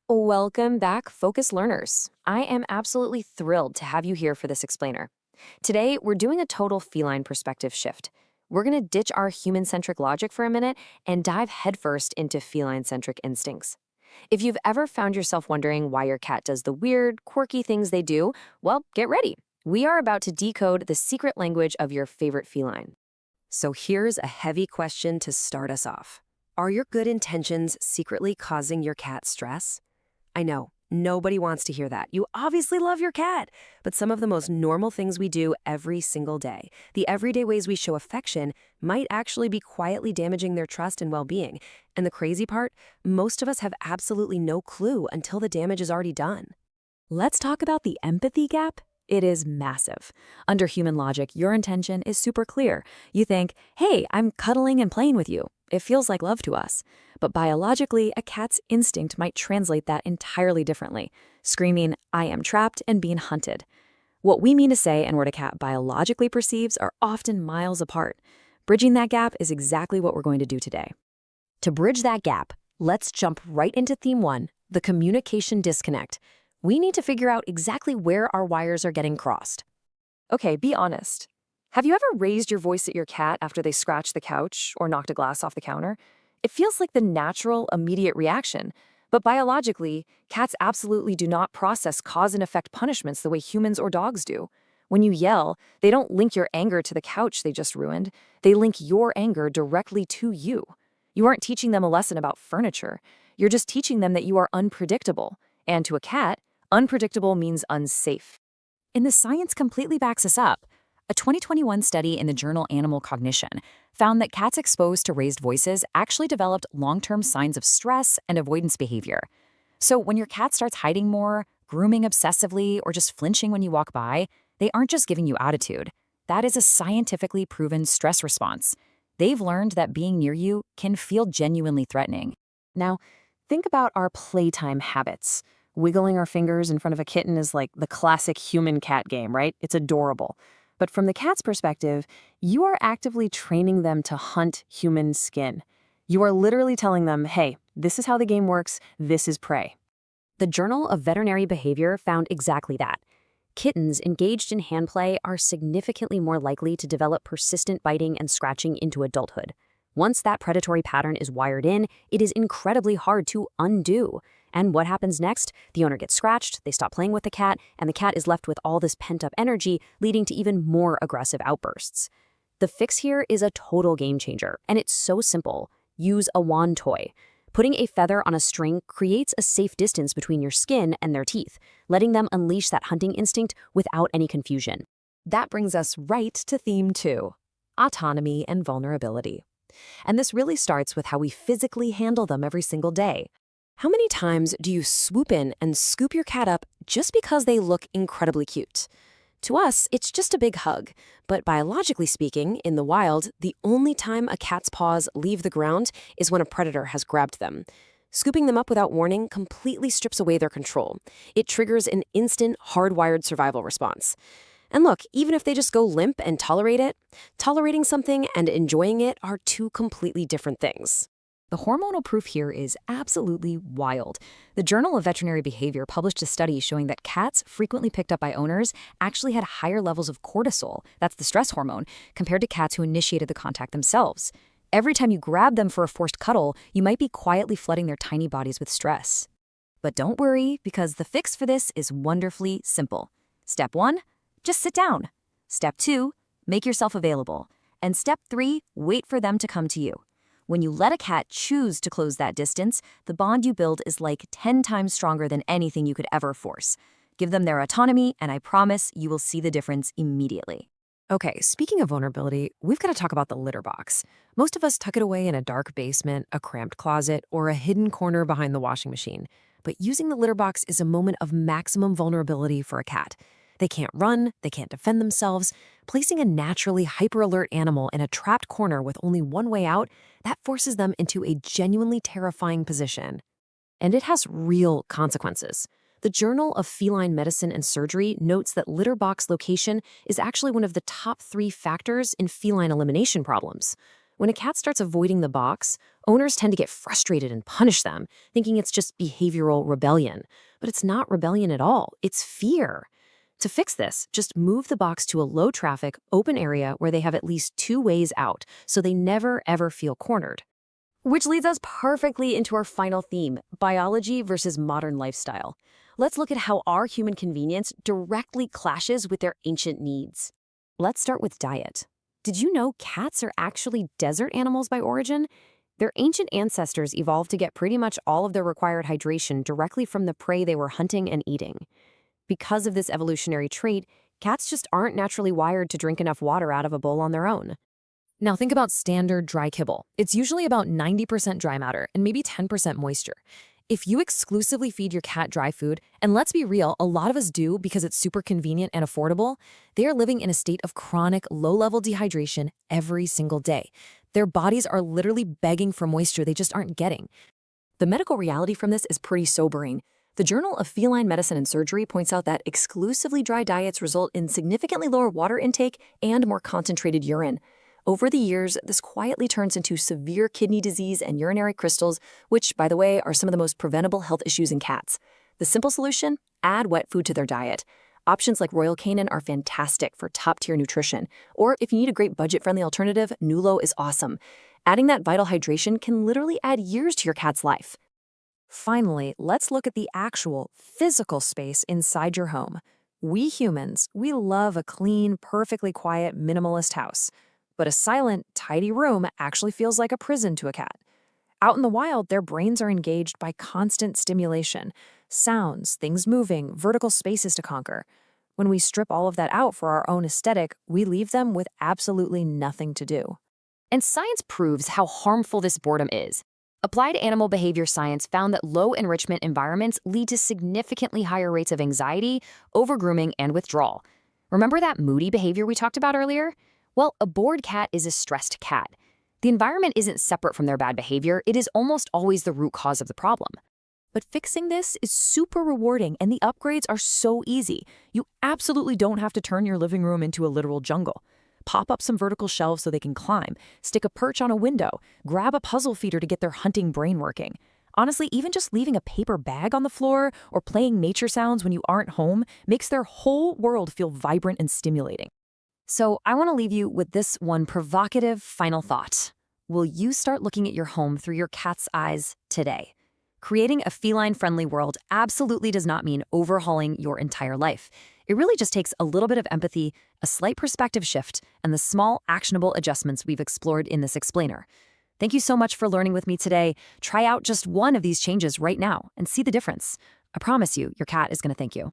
Welcome back, Focus Learners. I am absolutely thrilled to have you here for this explainer. Today, we're doing a total feline perspective shift. We're going to ditch our human-centric logic for a minute and dive headfirst into feline-centric instincts. If you've ever found yourself wondering why your cat does the weird, quirky things they do, well, get ready. We are about to decode the secret language of your favorite feline. So here's a heavy question to start us off. Are your good intentions secretly causing your cat stress? I know, nobody wants to hear that. You obviously love your cat. But some of the most normal things we do every single day, the everyday ways we show affection, might actually be quietly damaging their trust and well-being. And the crazy part, most of us have absolutely no clue until the damage is already done. Let's talk about the empathy gap. It is massive. Under human logic, your intention is super clear. You think, hey, I'm cuddling and playing with you. It feels like love to us. But biologically, a cat's instinct might translate that entirely differently, screaming, I am trapped and being hunted. What we mean to say and what a cat biologically perceives are often miles apart. Bridging that gap is exactly what we're going to do today. To bridge that gap, let's jump right into theme 1, the communication disconnect. We need to figure out exactly where our wires are getting crossed. Okay, be honest. Have you ever raised your voice at your cat after they scratched the couch or knocked a glass off the counter? It feels like the natural, immediate reaction. But biologically, cats absolutely do not process cause and effect punishments the way humans or dogs do. When you yell, they don't link your anger to the couch they just ruined. They link your anger directly to you. You aren't teaching them a lesson about furniture. You're just teaching them that you are unpredictable. And to a cat, unpredictable means unsafe. And the science completely backs us up. A 2021 study in the journal Animal Cognition found that cats exposed to raised voices actually developed long-term signs of stress and avoidance behavior. So when your cat starts hiding more, grooming obsessively, or just flinching when you walk by, they aren't just giving you attitude. That is a scientifically proven stress response. They've learned that being near you can feel genuinely threatening. Now, think about our playtime habits. Wiggling our fingers in front of a kitten is like the classic human-cat game, right? It's adorable. But from the cat's perspective, you are actively training them to hunt human skin. You are literally telling them, hey, this is how the game works, this is prey. The Journal of Veterinary Behavior found exactly that. Kittens engaged in hand play are significantly more likely to develop persistent biting and scratching into adulthood. Once that predatory pattern is wired in, it is incredibly hard to undo. And what happens next? The owner gets scratched, they stop playing with the cat, and the cat is left with all this pent-up energy, leading to even more aggressive outbursts. The fix here is a total game changer, and it's so simple. Use a wand toy. Putting a feather on a string creates a safe distance between your skin and their teeth, letting them unleash that hunting instinct without any confusion. That brings us right to theme 2, autonomy and vulnerability. And this really starts with how we physically handle them every single day. How many times do you swoop in and scoop your cat up just because they look incredibly cute? To us, it's just a big hug, but biologically speaking, in the wild, the only time a cat's paws leave the ground is when a predator has grabbed them. Scooping them up without warning completely strips away their control. It triggers an instant, hardwired survival response. And look, even if they just go limp and tolerate it, tolerating something and enjoying it are two completely different things. The hormonal proof here is absolutely wild. The Journal of Veterinary Behavior published a study showing that cats frequently picked up by owners actually had higher levels of cortisol, that's the stress hormone, compared to cats who initiated the contact themselves. Every time you grab them for a forced cuddle, you might be quietly flooding their tiny bodies with stress. But don't worry, because the fix for this is wonderfully simple. Step 1, just sit down. Step 2, make yourself available. And step 3, wait for them to come to you. When you let a cat choose to close that distance, the bond you build is like 10 times stronger than anything you could ever force. Give them their autonomy, and I promise you will see the difference immediately. Okay, speaking of vulnerability, we've got to talk about the litter box. Most of us tuck it away in a dark basement, a cramped closet, or a hidden corner behind the washing machine. But using the litter box is a moment of maximum vulnerability for a cat. They can't run, they can't defend themselves. Placing a naturally hyper-alert animal in a trapped corner with only one way out, that forces them into a genuinely terrifying position. And it has real consequences. The Journal of Feline Medicine and Surgery notes that litter box location is actually one of the top 3 factors in feline elimination problems. When a cat starts avoiding the box, owners tend to get frustrated and punish them, thinking it's just behavioral rebellion. But it's not rebellion at all, it's fear. To fix this, just move the box to a low-traffic, open area where they have at least 2 ways out, so they never ever feel cornered. Which leads us perfectly into our final theme, biology versus modern lifestyle. Let's look at how our human convenience directly clashes with their ancient needs. Let's start with diet. Did you know cats are actually desert animals by origin? Their ancient ancestors evolved to get pretty much all of their required hydration directly from the prey they were hunting and eating. Because of this evolutionary trait, cats just aren't naturally wired to drink enough water out of a bowl on their own. Now think about standard dry kibble. It's usually about 90% dry matter and maybe 10% moisture. If you exclusively feed your cat dry food, and let's be real, a lot of us do because it's super convenient and affordable, they are living in a state of chronic, low-level dehydration every single day. Their bodies are literally begging for moisture they just aren't getting. The medical reality from this is pretty sobering. The Journal of Feline Medicine and Surgery points out that exclusively dry diets result in significantly lower water intake and more concentrated urine. Over the years, this quietly turns into severe kidney disease and urinary crystals, which, by the way, are some of the most preventable health issues in cats. The simple solution? Add wet food to their diet. Options like Royal Canin are fantastic for top-tier nutrition. Or if you need a great budget-friendly alternative, Nulo is awesome. Adding that vital hydration can literally add years to your cat's life. Finally, let's look at the actual physical space inside your home. We humans, we love a clean, perfectly quiet, minimalist house. But a silent, tidy room actually feels like a prison to a cat. Out in the wild, their brains are engaged by constant stimulation, sounds, things moving, vertical spaces to conquer. When we strip all of that out for our own aesthetic, we leave them with absolutely nothing to do. And science proves how harmful this boredom is. Applied animal behavior science found that low enrichment environments lead to significantly higher rates of anxiety, overgrooming, and withdrawal. Remember that moody behavior we talked about earlier? Well, a bored cat is a stressed cat. The environment isn't separate from their bad behavior, it is almost always the root cause of the problem. But fixing this is super rewarding, and the upgrades are so easy. You absolutely don't have to turn your living room into a literal jungle. Pop up some vertical shelves so they can climb, stick a perch on a window, grab a puzzle feeder to get their hunting brain working. Honestly, even just leaving a paper bag on the floor or playing nature sounds when you aren't home makes their whole world feel vibrant and stimulating. So I want to leave you with this one provocative final thought. Will you start looking at your home through your cat's eyes today? Creating a feline-friendly world absolutely does not mean overhauling your entire life. It really just takes a little bit of empathy, a slight perspective shift, and the small, actionable adjustments we've explored in this explainer. Thank you so much for learning with me today. Try out just one of these changes right now and see the difference. I promise you, your cat is going to thank you.